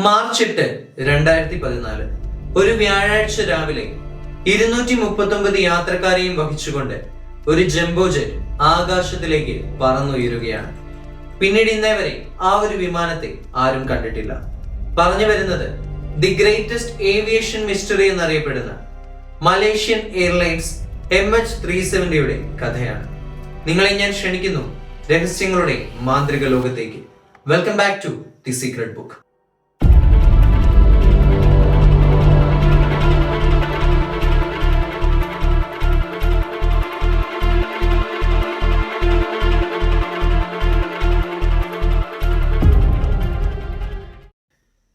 March 8, 2014 ഒരു വ്യാഴാഴ്ച രാവിലെ 239 യാത്രക്കാരെയും വഹിച്ചുകൊണ്ട് ഒരു ജംബോ ജെറ്റ് ആകാശത്തിലേക്ക് പറന്നുയരുകയാണ്. പിന്നീട് ഇന്നേവരെ ആ ഒരു വിമാനത്തെ ആരും കണ്ടിട്ടില്ല. പറഞ്ഞു വരുന്നത് ദി ഗ്രേറ്റസ്റ്റ് ഏവിയേഷൻ മിസ്റ്ററി എന്നറിയപ്പെടുന്ന മലേഷ്യൻ എയർലൈൻസ് MH370 കഥയാണ്. നിങ്ങളെ ഞാൻ ക്ഷണിക്കുന്നു രഹസ്യങ്ങളുടെ മാന്ത്രിക ലോകത്തേക്ക്. Welcome back to the secret book.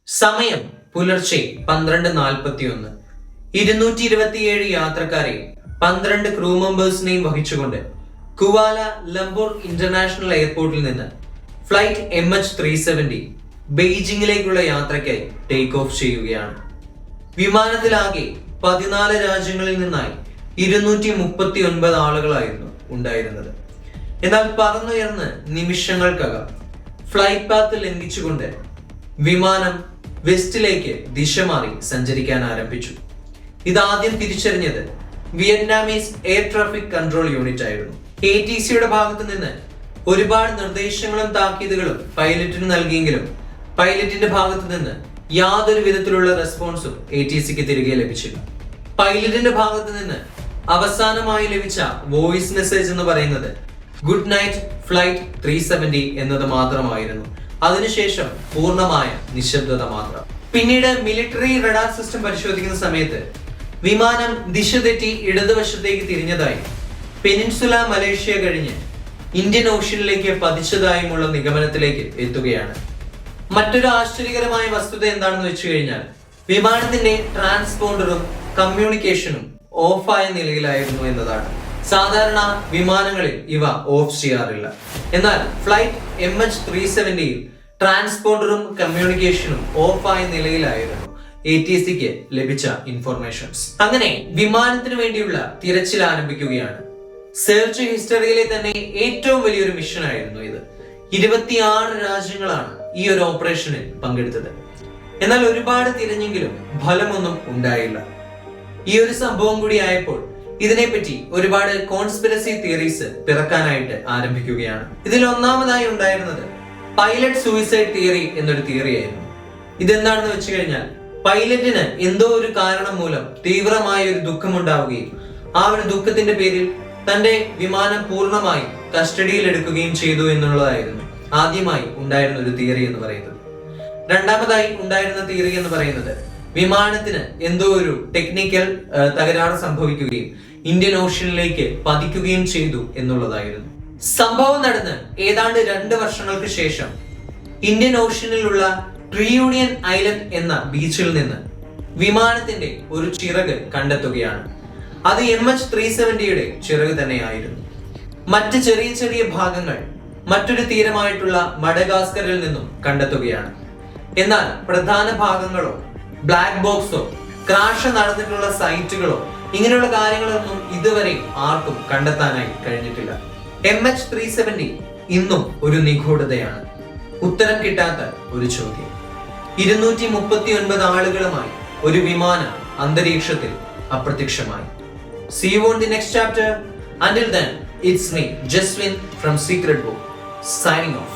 സമയം പുലർച്ചെ 12:41. 227 യാത്രക്കാരെ 12 ക്രൂ മെമ്പേഴ്സിനെയും വഹിച്ചുകൊണ്ട് കുവാല ലംപൂർ ഇന്റർനാഷണൽ എയർപോർട്ടിൽ നിന്ന് ഫ്ലൈറ്റ് MH370 ബെയ്ജിംഗിലേക്കുള്ള യാത്രയ്ക്കായി ടേക്ക് ഓഫ് ചെയ്യുകയാണ്. വിമാനത്തിലാകെ 14 രാജ്യങ്ങളിൽ നിന്നായി 239 ആളുകളായിരുന്നു ഉണ്ടായിരുന്നത്. എന്നാൽ പറന്നുയർന്ന് നിമിഷങ്ങൾക്കകം ഫ്ലൈറ്റ് പാത്ത് ലംഘിച്ചുകൊണ്ട് വിമാനം വെസ്റ്റിലേക്ക് ദിശ മാറി സഞ്ചരിക്കാൻ ആരംഭിച്ചു. ഇതാദ്യം തിരിച്ചറിഞ്ഞത് Vietnamese air traffic control unit ആയിരുന്നു. ATCയുടെ ഭാഗത്തു നിന്ന് ഒരുപാട് നിർദ്ദേശങ്ങളും താക്കീതുകളും പൈലറ്റിന് നൽകിയെങ്കിലും പൈലറ്റിന്റെ ഭാഗത്തു നിന്ന് യാതൊരു വിധത്തിലുള്ള റെസ്പോൺസും ATCക്ക് തിരികെ ലഭിച്ചില്ല. പൈലറ്റിന്റെ ഭാഗത്തു നിന്ന് അവസാനമായി ലഭിച്ച വോയിസ് മെസ്സേജ് എന്ന് പറയുന്നത് ഗുഡ് നൈറ്റ് ഫ്ലൈറ്റ് 370 എന്നത് മാത്രമായിരുന്നു. അതിനുശേഷം പൂർണ്ണമായ നിശബ്ദത മാത്രം. പിന്നീട് മിലിറ്ററി റഡാർ സിസ്റ്റം പരിശോധിക്കുന്ന സമയത്ത് വിമാനം ദിശ തെറ്റി ഇടതുവശത്തേക്ക് തിരിഞ്ഞതായി, പെനിൻസുല മലേഷ്യ കഴിഞ്ഞ് ഇന്ത്യൻ ഓഷ്യനിലേക്ക് പതിച്ചതായുമുള്ള നിഗമനത്തിലേക്ക് എത്തുകയാണ്. മറ്റൊരു ആശ്ചര്യകരമായ വസ്തുത എന്താണെന്ന് വെച്ച് കഴിഞ്ഞാൽ വിമാനത്തിന്റെ ട്രാൻസ്പോണ്ടറും കമ്മ്യൂണിക്കേഷനും ഓഫായ നിലയിലായിരുന്നു എന്നതാണ്. സാധാരണ വിമാനങ്ങളിൽ ഇവ ഓഫ് ചെയ്യാറില്ല. എന്നാൽ ഫ്ലൈറ്റ് MH370 ട്രാൻസ്പോണ്ടറും കമ്മ്യൂണിക്കേഷനും ഓഫായ നിലയിലായിരുന്നു ATCക്ക് ലഭിച്ച ഇൻഫർമേഷൻസ്. അങ്ങനെ വിമാനത്തിന് വേണ്ടിയുള്ള തിരച്ചിൽ ആരംഭിക്കുകയാണ്. സെർച്ച് ഹിസ്റ്ററിയിലെ തന്നെ ഏറ്റവും വലിയൊരു മിഷൻ ആയിരുന്നു ഇത്. 26 രാജ്യങ്ങളാണ് ഈ ഒരു ഓപ്പറേഷനിൽ പങ്കെടുത്തത്. എന്നാൽ ഒരുപാട് തിരഞ്ഞെങ്കിലും ഫലമൊന്നും ഉണ്ടായില്ല. ഈ ഒരു സംഭവം കൂടി ആയപ്പോൾ ഇതിനെപ്പറ്റി ഒരുപാട് കോൺസ്പിറസി തിയറീസ് പിറക്കാനായിട്ട് ആരംഭിക്കുകയാണ്. ഇതിൽ ഒന്നാമതായി ഉണ്ടായിരുന്നത് പൈലറ്റ് സൂയിസൈഡ് തിയറി എന്നൊരു തിയറി ആയിരുന്നു. ഇതെന്താണെന്ന് വെച്ച് കഴിഞ്ഞാൽ പൈലറ്റിന് എന്തോ ഒരു കാരണം മൂലം തീവ്രമായ ഒരു ദുഃഖമുണ്ടാവുകയും ആ ഒരു ദുഃഖത്തിന്റെ പേരിൽ തന്റെ വിമാനം പൂർണ്ണമായും കസ്റ്റഡിയിൽ എടുക്കുകയും ചെയ്തു എന്നുള്ളതായിരുന്നു ആദ്യമായി ഉണ്ടായിരുന്ന ഒരു തിയറി എന്ന് പറയുന്നത്. രണ്ടാമതായി ഉണ്ടായിരുന്ന തിയറി എന്ന് പറയുന്നത് വിമാനത്തിന് എന്തോ ഒരു ടെക്നിക്കൽ തകരാറ് സംഭവിക്കുകയും ഇന്ത്യൻ ഓഷ്യനിലേക്ക് പതിക്കുകയും ചെയ്തു എന്നുള്ളതായിരുന്നു. സംഭവം നടന്ന് ഏതാണ്ട് 2 വർഷങ്ങൾക്ക് ശേഷം ഇന്ത്യൻ ഓഷ്യനിലുള്ള ട്രിയൂണിയൻ ഐലൻഡ് എന്ന ബീച്ചിൽ നിന്ന് വിമാനത്തിന്റെ ഒരു ചിറക് കണ്ടെത്തുകയാണ്. അത് MH370 ചിറക് തന്നെയായിരുന്നു. മറ്റ് ചെറിയ ചെറിയ ഭാഗങ്ങൾ മറ്റൊരു തീരമായിട്ടുള്ള മഡഗാസ്കറിൽ നിന്നും കണ്ടെത്തുകയാണ്. എന്നാൽ പ്രധാന ഭാഗങ്ങളോ ബ്ലാക്ക് ബോക്സോ ക്രാഷ് നടന്നിട്ടുള്ള സൈറ്റുകളോ ഇങ്ങനെയുള്ള കാര്യങ്ങളൊന്നും ഇതുവരെ ആർക്കും കണ്ടെത്താനായി കഴിഞ്ഞിട്ടില്ല. MH370 ഇന്നും ഒരു നിഗൂഢതയാണ്, ഉത്തരം കിട്ടാത്ത ഒരു ചോദ്യം. 239 ആളുകളുമായി ഒരു വിമാനം അന്തരീക്ഷത്തിൽ അപ്രത്യക്ഷമായി. See you on the next chapter. Until then, it's me, Jaswin from Secret Book, signing off.